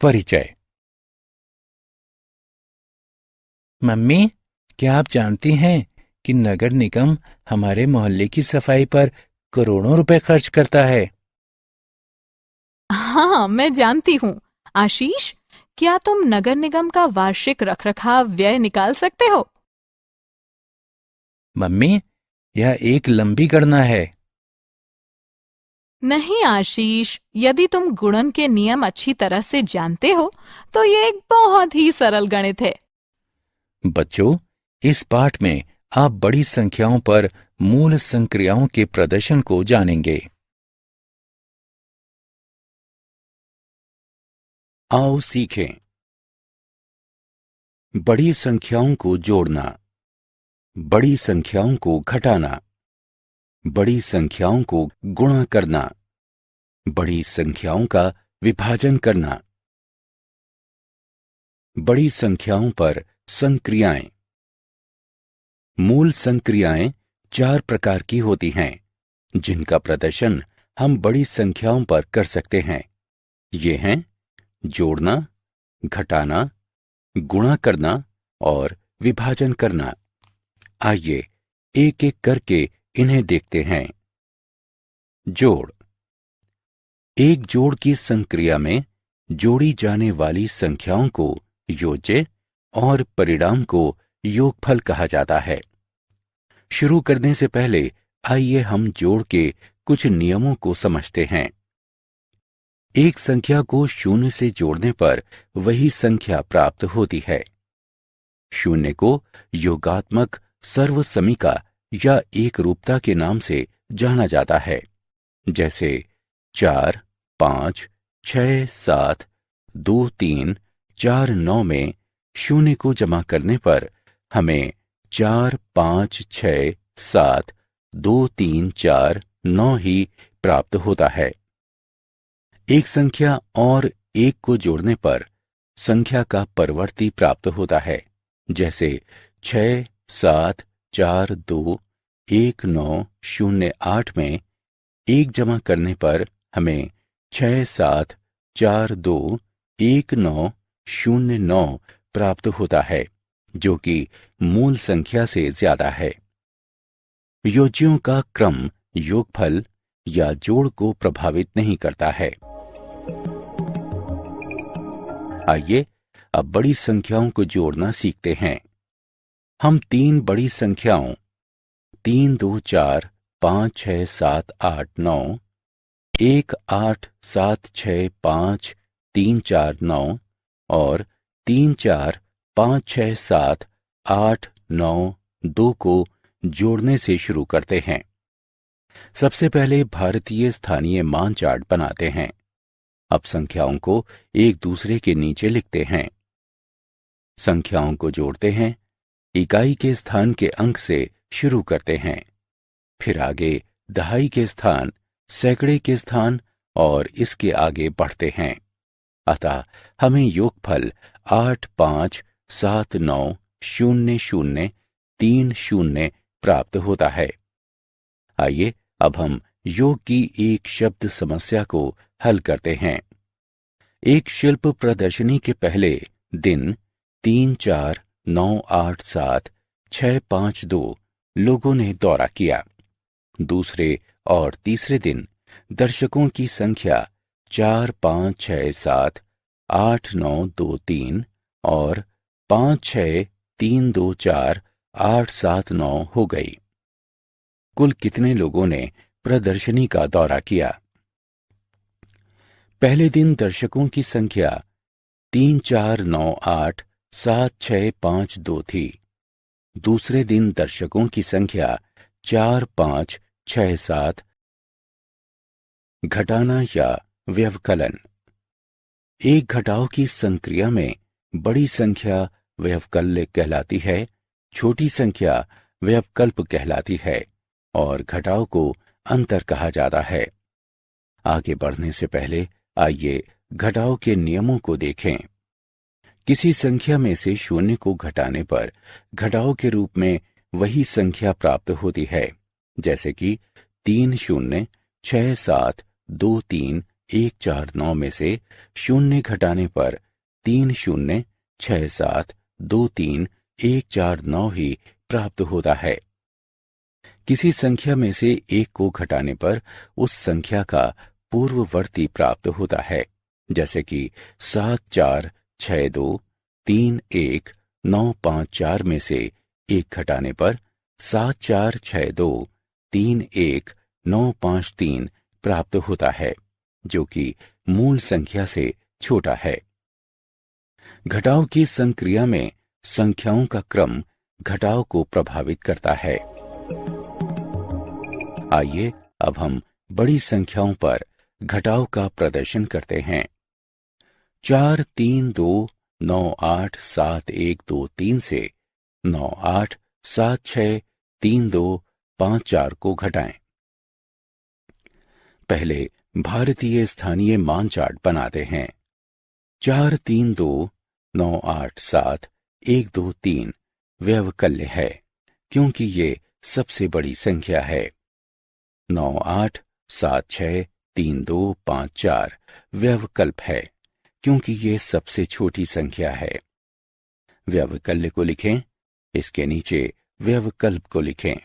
परिचय। मम्मी, क्या आप जानती हैं कि नगर निगम हमारे मोहल्ले की सफाई पर करोड़ों रुपए खर्च करता है। हाँ, मैं जानती हूँ। आशीष, क्या तुम नगर निगम का वार्षिक रखरखाव व्यय निकाल सकते हो? मम्मी, यह एक लंबी गणना है। नहीं आशीष, यदि तुम गुणन के नियम अच्छी तरह से जानते हो, तो ये एक बहुत ही सरल गणित है। बच्चों, इस पाठ में आप बड़ी संख्याओं पर मूल संक्रियाओं के प्रदर्शन को जानेंगे। आओ सीखें। बड़ी संख्याओं को जोड़ना, बड़ी संख्याओं को घटाना, बड़ी संख्याओं को गुणा करना, बड़ी संख्याओं का विभाजन करना। बड़ी संख्याओं पर संक्रियाएं। मूल संक्रियाएं 4 प्रकार की होती हैं, जिनका प्रदर्शन हम बड़ी संख्याओं पर कर सकते हैं। ये हैं जोड़ना, घटाना, गुणा करना और विभाजन करना। आइए एक एक करके इन्हें देखते हैं। जोड़। एक जोड़ की संक्रिया में जोड़ी जाने वाली संख्याओं को योज्य और परिणाम को योगफल कहा जाता है। शुरू करने से पहले आइए हम जोड़ के कुछ नियमों को समझते हैं। एक संख्या को शून्य से जोड़ने पर वही संख्या प्राप्त होती है। शून्य को योगात्मक सर्वसमीका या एक रूपता के नाम से जाना जाता है, जैसे 4, 5, 6, 7, 2, 3, 4, 9 में शून्य को जमा करने पर हमें 4, 5, 6, 7, 2, 3, 4, 9 ही प्राप्त होता है। एक संख्या और एक को जोड़ने पर संख्या का परवर्ती प्राप्त होता है, जैसे 6, 7, 4, 2, 1, 9, 0, 8 में एक जमा करने पर हमें 6, 7, 4, 2, 1, 9, 0, 9 प्राप्त होता है, जो कि मूल संख्या से ज्यादा है। योज्यों का क्रम योगफल या जोड़ को प्रभावित नहीं करता है। आइए अब बड़ी संख्याओं को जोड़ना सीखते हैं। हम 3 बड़ी संख्याओं 3, 2, 4, 5, 6, 7, 8, 9, 1, 8, 7, 6, 5, 3, 4, 9 और 3, 4, 5, 6, 7, 8, 9, 2 को जोड़ने से शुरू करते हैं। सबसे पहले भारतीय स्थानीय मान चार्ट बनाते हैं। अब संख्याओं को एक दूसरे के नीचे लिखते हैं। संख्याओं को जोड़ते हैं, इकाई के स्थान के अंक से शुरू करते हैं, फिर आगे दहाई के स्थान, सैकड़े के स्थान और इसके आगे बढ़ते हैं। अतः हमें योगफल 8, 5, 7, 9, 0, 0, 3, 0 प्राप्त होता है। आइए अब हम योग की एक शब्द समस्या को हल करते हैं। एक शिल्प प्रदर्शनी के पहले दिन 3, 4, 9, 8, 7, 6, 5, 2 लोगों ने दौरा किया। दूसरे और तीसरे दिन दर्शकों की संख्या 4, 5, 6, 7, 8, 9, 2, 3 और 5, 6, 3, 2, 4, 8, 7, 9 हो गई। कुल कितने लोगों ने प्रदर्शनी का दौरा किया? पहले दिन दर्शकों की संख्या 3, 4, 9, 8, 7, 6, 5, 2 थी। दूसरे दिन दर्शकों की संख्या 4, 5, 6, 7। घटाना या व्यवकलन। एक घटाव की संक्रिया में बड़ी संख्या व्यवकल्य कहलाती है, छोटी संख्या व्यवकल्प कहलाती है और घटाव को अंतर कहा जाता है। आगे बढ़ने से पहले आइए घटाव के नियमों को देखें। किसी संख्या में से शून्य को घटाने पर घटाव के रूप में वही संख्या प्राप्त होती है, जैसे कि 3, 0, 6, 7, 2, 3, 149 में से शून्य घटाने पर 306723 ही प्राप्त होता है। किसी संख्या में से एक को घटाने पर उस संख्या का पूर्ववर्ती प्राप्त होता है, जैसे कि 74623195 में से एक घटाने पर 74623195 प्राप्त होता है, जो कि मूल संख्या से छोटा है। घटाव की संक्रिया में संख्याओं का क्रम घटाव को प्रभावित करता है। आइए अब हम बड़ी संख्याओं पर घटाव का प्रदर्शन करते हैं। 43298713 से 98763254 को घटाएं। पहले भारतीय स्थानीय मान चार्ट बनाते हैं। 43298713 व्यवकल्य है, क्योंकि ये सबसे बड़ी संख्या है। 98763254 व्यवकल्प है, क्योंकि ये सबसे छोटी संख्या है। व्यवकल्य को लिखें, इसके नीचे व्यवकल्प को लिखें।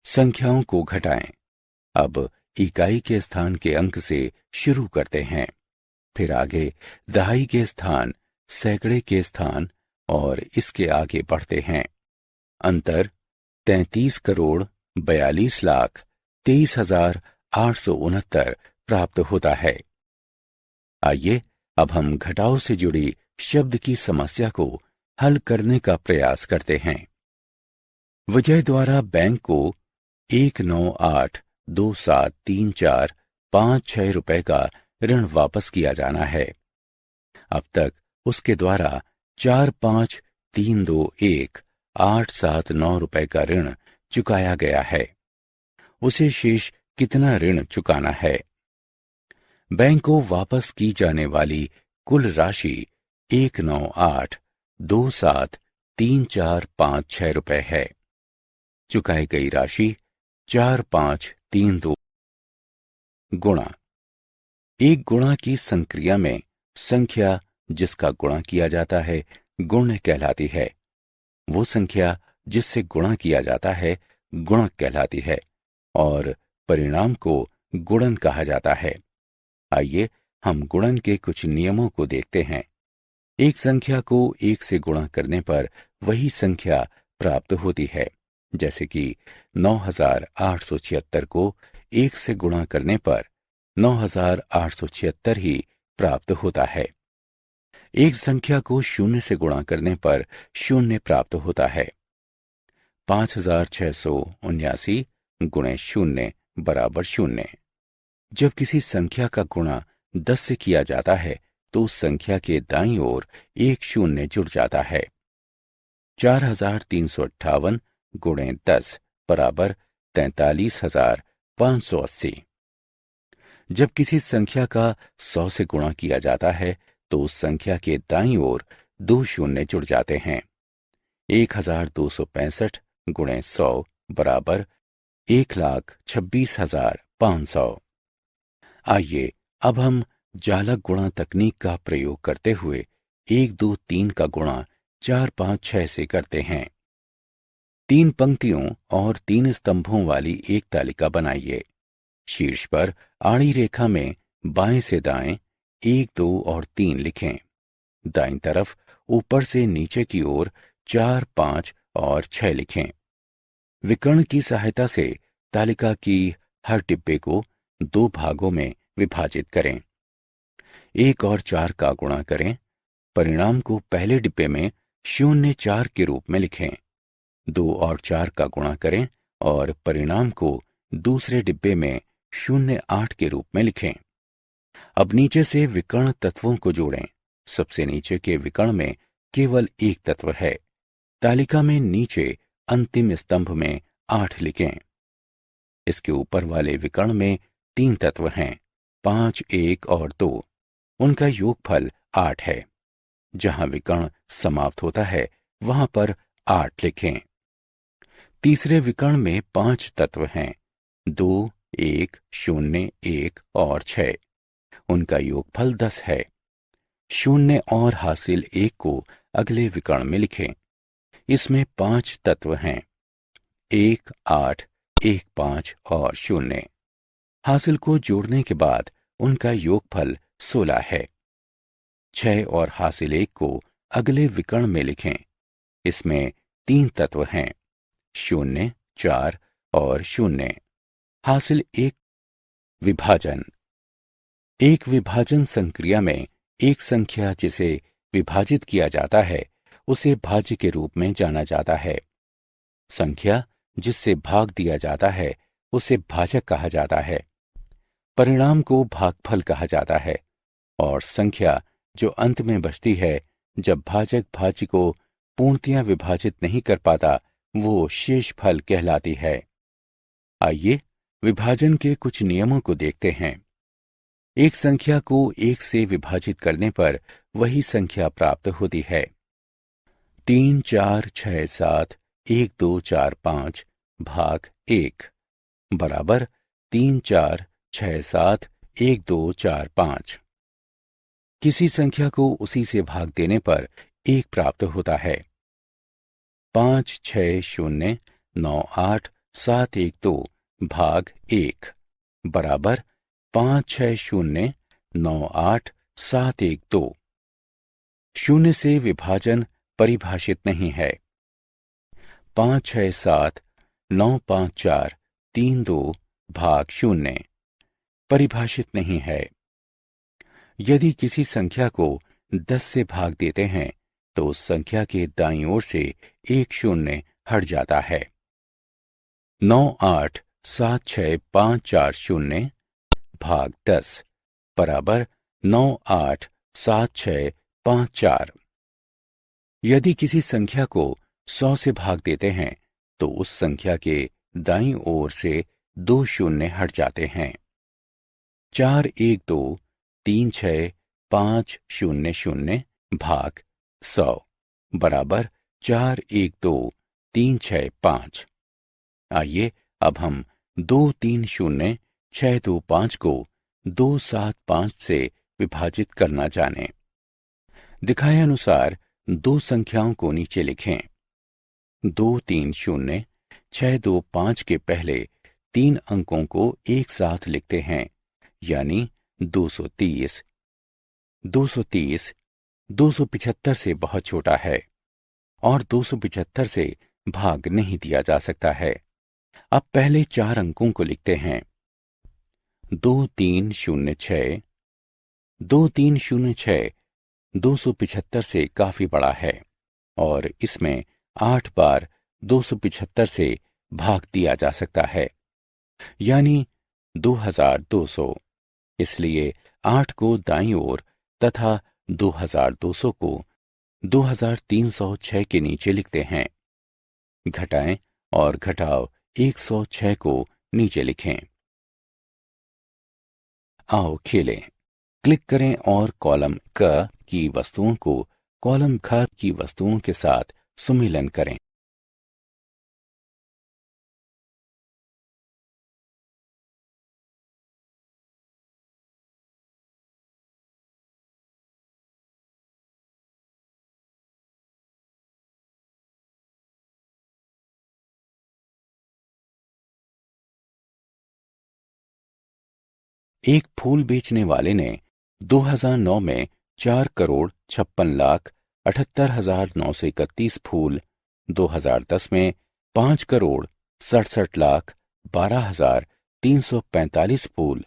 संख्याओं को घटाएं। अब इकाई के स्थान के अंक से शुरू करते हैं, फिर आगे दहाई के स्थान, सैकड़े के स्थान और इसके आगे बढ़ते हैं। अंतर 33,42,23,869 प्राप्त होता है। आइए अब हम घटाव से जुड़ी शब्द की समस्या को हल करने का प्रयास करते हैं। विजय द्वारा बैंक को 198273456 रुपए का ऋण वापस किया जाना है। अब तक उसके द्वारा 45321879 रुपए का ऋण चुकाया गया है। उसे शेष कितना ऋण चुकाना है? बैंक को वापस की जाने वाली कुल राशि 198273456 रुपए है। चुकाई गई राशि 4532 गुणा। एक गुणा की संक्रिया में संख्या जिसका गुणा किया जाता है गुण्य कहलाती है। वो संख्या जिससे गुणा किया जाता है गुणक कहलाती है और परिणाम को गुणन कहा जाता है। आइए हम गुणन के कुछ नियमों को देखते हैं। एक संख्या को एक से गुणा करने पर वही संख्या प्राप्त होती है, जैसे कि 9876 को एक से गुणा करने पर 9876 ही प्राप्त होता है। एक संख्या को शून्य से गुणा करने पर शून्य प्राप्त होता है। 5679 गुणे शून्य बराबर शून्य। जब किसी संख्या का गुणा 10 से किया जाता है तो उस संख्या के दाईं ओर एक शून्य जुड़ जाता है। 4358 गुणे 10 बराबर 43,580। जब किसी संख्या का 100 से गुणा किया जाता है तो उस संख्या के दाईं ओर दो शून्य जुड़ जाते हैं। 1265 गुणे 100 बराबर 1,26,500। आइए अब हम जालक गुणा तकनीक का प्रयोग करते हुए 1, 2, 3 का गुणा 4, 5, 6 से करते हैं। 3 पंक्तियों और 3 स्तंभों वाली एक तालिका बनाइए। शीर्ष पर आड़ी रेखा में बाएं से दाएं 1, 2 और 3 लिखें। दाईं तरफ ऊपर से नीचे की ओर 4, 5 और 6 लिखें। विकर्ण की सहायता से तालिका की हर डिब्बे को 2 भागों में विभाजित करें। 1 और 4 का गुणा करें। परिणाम को पहले डिब्बे में 0, 4 के रूप में लिखें। 2 और 4 का गुणा करें और परिणाम को दूसरे डिब्बे में 0, 8 के रूप में लिखें। अब नीचे से विकर्ण तत्वों को जोड़ें। सबसे नीचे के विकर्ण में केवल एक तत्व है। तालिका में नीचे अंतिम स्तंभ में 8 लिखें। इसके ऊपर वाले विकर्ण में 3 तत्व हैं, 5, 1 और 2। उनका योगफल 8 है। जहां विकर्ण समाप्त होता है वहां पर 8 लिखें। तीसरे विकर्ण में 5 तत्व हैं, 2, 1, 0, 1 और 6। उनका योगफल 10 है। 0 और हासिल 1 को अगले विकर्ण में लिखें। इसमें 5 तत्व हैं, 1, 8, 1, 5 और 0। हासिल को जोड़ने के बाद उनका योगफल 16 है। 6 और हासिल 1 को अगले विकर्ण में लिखें। इसमें 3 तत्व हैं, 0, 4 और 0। हासिल 1। विभाजन। एक विभाजन संक्रिया में एक संख्या जिसे विभाजित किया जाता है उसे भाज्य के रूप में जाना जाता है। संख्या जिससे भाग दिया जाता है उसे भाजक कहा जाता है। परिणाम को भागफल कहा जाता है और संख्या जो अंत में बचती है जब भाजक भाज्य को पूर्णतया विभाजित नहीं कर पाता वो शेषफल कहलाती है। आइए विभाजन के कुछ नियमों को देखते हैं। एक संख्या को 1 से विभाजित करने पर वही संख्या प्राप्त होती है। 3, 4, 6, 7, 1, 2, 4, 5 भाग 1 बराबर 3, 4, 6, 7, 1, 2, 4, 5। किसी संख्या को उसी से भाग देने पर 1 प्राप्त होता है। 5, 6, 0, 9, 8, 7, 1, 2 भाग 1 बराबर 5, 6, 0, 9, 8, 7, 1, 2। 0 से विभाजन परिभाषित नहीं है। 5, 6, 7, 9, 5, 4, 3, 2 भाग 0 परिभाषित नहीं है। यदि किसी संख्या को 10 से भाग देते हैं तो उस संख्या के दाईं ओर से 1 0 हट जाता है। 9, 8, 7, 6, 5, 4, 0 भाग 10 बराबर 9, 8, 7, 6, 5, 4। यदि किसी संख्या को 100 से भाग देते हैं तो उस संख्या के दाईं ओर से 2 0 हट जाते हैं। 4, 1, 2, 3, 6, 5, 0, 0 भाग 100 बराबर 4, 1, 2, 3, 6, 5। आइए अब हम 2, 3, 0, 6, 2, 5 को 2, 7, 5 से विभाजित करना जानें। दिखाए अनुसार दो संख्याओं को नीचे लिखें। 2, 3, 0, 6, 2, 5 के पहले 3 अंकों को एक साथ लिखते हैं, यानी 230। 230 275 से बहुत छोटा है और 275 से भाग नहीं दिया जा सकता है। अब पहले 4 अंकों को लिखते हैं। 2, 3, 0, 6। 2, 3, 0, 6 275 से काफी बड़ा है और इसमें 8 बार 275 से भाग दिया जा सकता है, यानी 2200। इसलिए 8 को दाईं ओर तथा 2200 को 2306 के नीचे लिखते हैं। घटाएं और घटाव 106 को नीचे लिखें। आओ खेलें। क्लिक करें और कॉलम क की वस्तुओं को कॉलम ख की वस्तुओं के साथ सुमेलन करें। एक फूल बेचने वाले ने 2009 में 4,56,78,931 फूल, 2010 में 5,67,12,345 फूल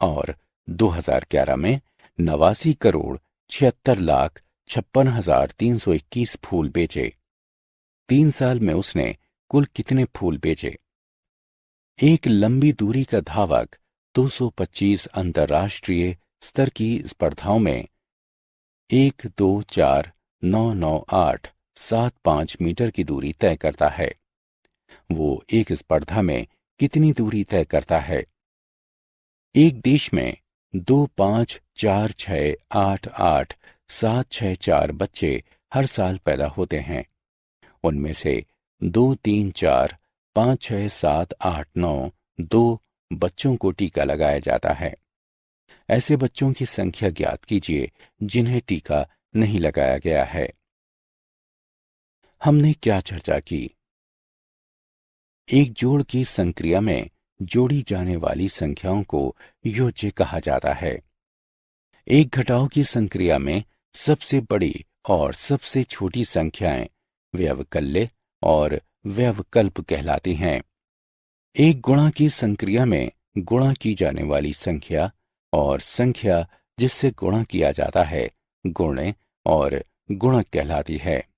और 2011 में 89,76,56,321 फूल बेचे। 3 साल में उसने कुल कितने फूल बेचे? एक लंबी दूरी का धावक 225 अंतर्राष्ट्रीय स्तर की स्पर्धाओं में 1, 2, 4, 9, 9, 8, 7, 5 मीटर की दूरी तय करता है। वो एक स्पर्धा में कितनी दूरी तय करता है? एक देश में 2, 5, 4, 6, 8, 8, 7, 6, 4 बच्चे हर साल पैदा होते हैं। उनमें से 2, 3, 4, 5, 6, 7, 8, 9 2 बच्चों को टीका लगाया जाता है। ऐसे बच्चों की संख्या ज्ञात कीजिए जिन्हें टीका नहीं लगाया गया है। हमने क्या चर्चा की? एक जोड़ की संक्रिया में जोड़ी जाने वाली संख्याओं को योज्य कहा जाता है। एक घटाव की संक्रिया में सबसे बड़ी और सबसे छोटी संख्याएं व्यवकल्य और व्यवकल्प कहलाती हैं। एक गुणा की संक्रिया में गुणा की जाने वाली संख्या और संख्या जिससे गुणा किया जाता है गुण्य और गुणक कहलाती है।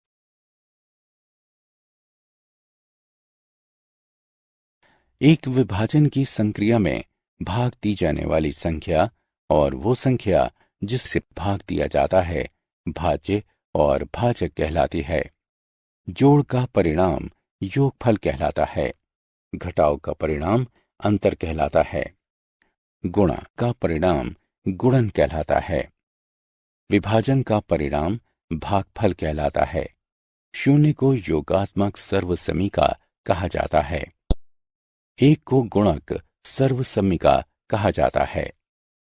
एक विभाजन की संक्रिया में भाग दी जाने वाली संख्या और वो संख्या जिससे भाग दिया जाता है भाज्य और भाजक कहलाती है। जोड़ का परिणाम योगफल कहलाता है। घटाव का परिणाम अंतर कहलाता है। गुणा का परिणाम गुणन कहलाता है। विभाजन का परिणाम भागफल कहलाता है। शून्य को योगात्मक सर्वसमीका कहा जाता है। एक को गुणक सर्वसमीका कहा जाता है।